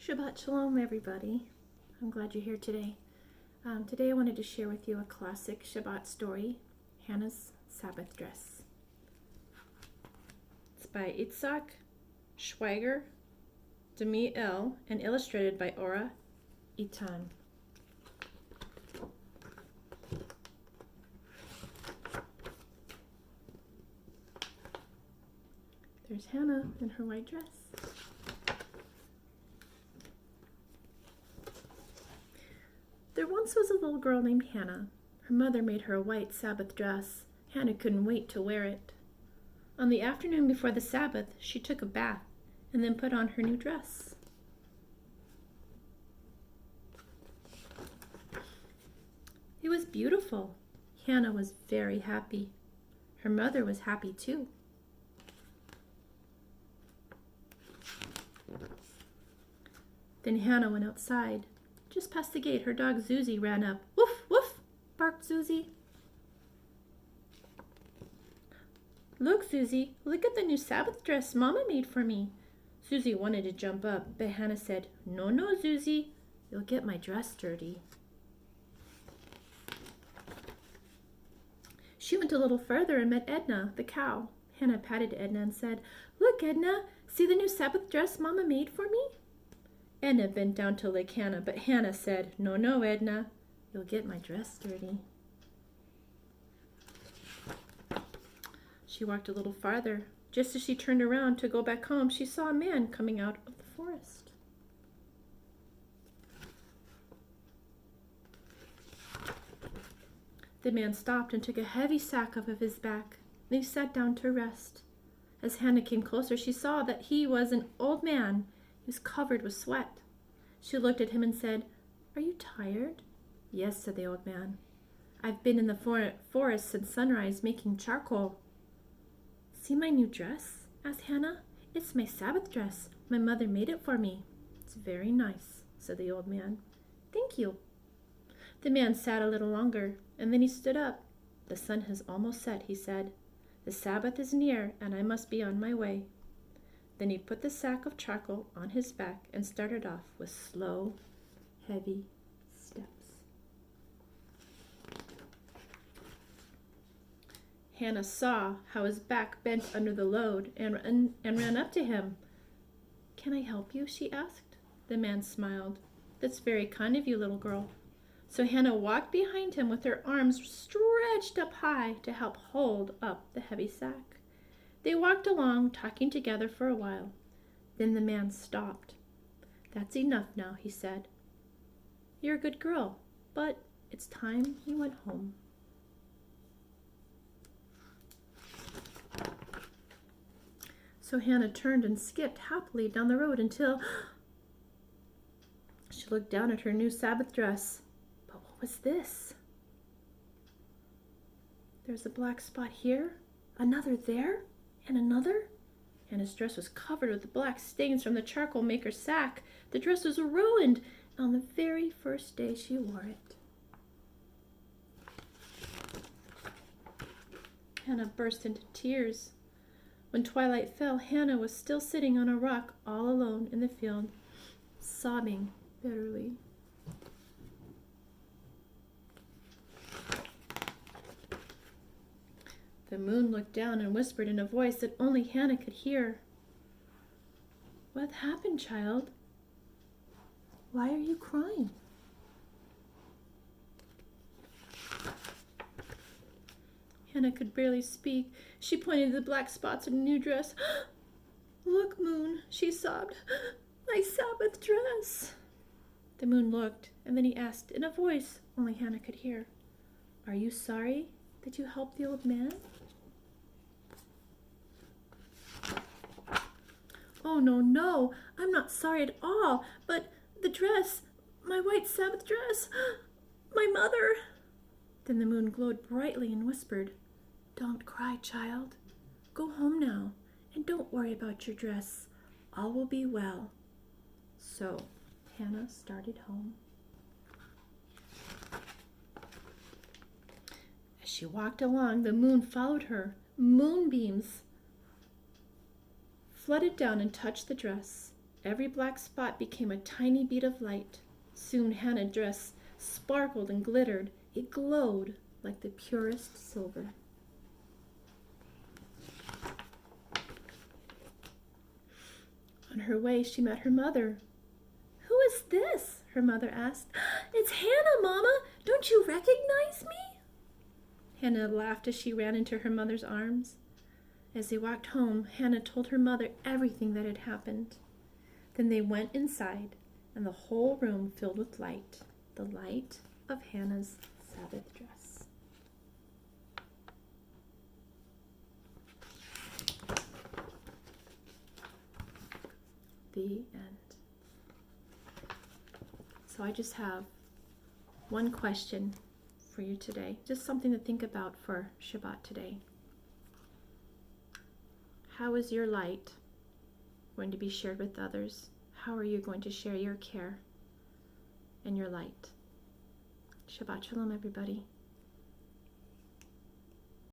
Shabbat Shalom, everybody. I'm glad you're here today. Today I wanted to share with you a classic Shabbat story, Hannah's Sabbath Dress. It's by Itzak, Schweiger-Dmi'el, and illustrated by Ora Itan. There's Hannah in her white dress. There once was a little girl named Hannah. Her mother made her a white Sabbath dress. Hannah couldn't wait to wear it. On the afternoon before the Sabbath, she took a bath and then put on her new dress. It was beautiful. Hannah was very happy. Her mother was happy too. Then Hannah went outside. Just past the gate, her dog Susie ran up. Woof, woof, barked Susie. Look, Susie, look at the new Sabbath dress Mama made for me. Susie wanted to jump up, but Hannah said, No, Susie, you'll get my dress dirty. She went a little further and met Edna, the cow. Hannah patted Edna and said, Look, Edna, see the new Sabbath dress Mama made for me? Edna bent down to lick Hannah, but Hannah said, No, Edna, you'll get my dress dirty. She walked a little farther. Just as she turned around to go back home, she saw a man coming out of the forest. The man stopped and took a heavy sack off of his back. Then he sat down to rest. As Hannah came closer, she saw that he was an old man. He was covered with sweat. She looked at him and said, Are you tired? Yes, said the old man. I've been in the forest since sunrise making charcoal. See my new dress? Asked Hannah. It's my Sabbath dress. My mother made it for me. It's very nice, said the old man. Thank you. The man sat a little longer, and then he stood up. The sun has almost set, he said. The Sabbath is near, and I must be on my way. Then he put the sack of charcoal on his back and started off with slow, heavy steps. Hannah saw how his back bent under the load and ran up to him. Can I help you? She asked. The man smiled. That's very kind of you, little girl. So Hannah walked behind him with her arms stretched up high to help hold up the heavy sack. They walked along, talking together for a while. Then the man stopped. That's enough now, he said. You're a good girl, but it's time you went home. So Hannah turned and skipped happily down the road until she looked down at her new Sabbath dress. But what was this? There's a black spot here, another there, and another. Hannah's dress was covered with black stains from the charcoal maker's sack. The dress was ruined on the very first day she wore it. Hannah burst into tears. When twilight fell, Hannah was still sitting on a rock all alone in the field, sobbing bitterly. The moon looked down and whispered in a voice that only Hannah could hear. What happened, child? Why are you crying? Hannah could barely speak. She pointed to the black spots in her new dress. Look, moon, she sobbed. My Sabbath dress. The moon looked, and then he asked in a voice only Hannah could hear, Are you sorry that you helped the old man? Oh, no, I'm not sorry at all, but the dress, my white Sabbath dress, my mother. Then the moon glowed brightly and whispered, Don't cry, child. Go home now, and don't worry about your dress. All will be well. So Hannah started home. As she walked along, the moon followed her. Moonbeams flooded down and touched the dress. Every black spot became a tiny bead of light. Soon Hannah's dress sparkled and glittered. It glowed like the purest silver. On her way, she met her mother. "Who is this?" her mother asked. "It's Hannah, Mama. Don't you recognize me?" Hannah laughed as she ran into her mother's arms. As they walked home, Hannah told her mother everything that had happened. Then they went inside, and the whole room filled with light, the light of Hannah's Sabbath dress. The end. So I just have one question for you today, just something to think about for Shabbat today. How is your light going to be shared with others? How are you going to share your care and your light? Shabbat Shalom, everybody.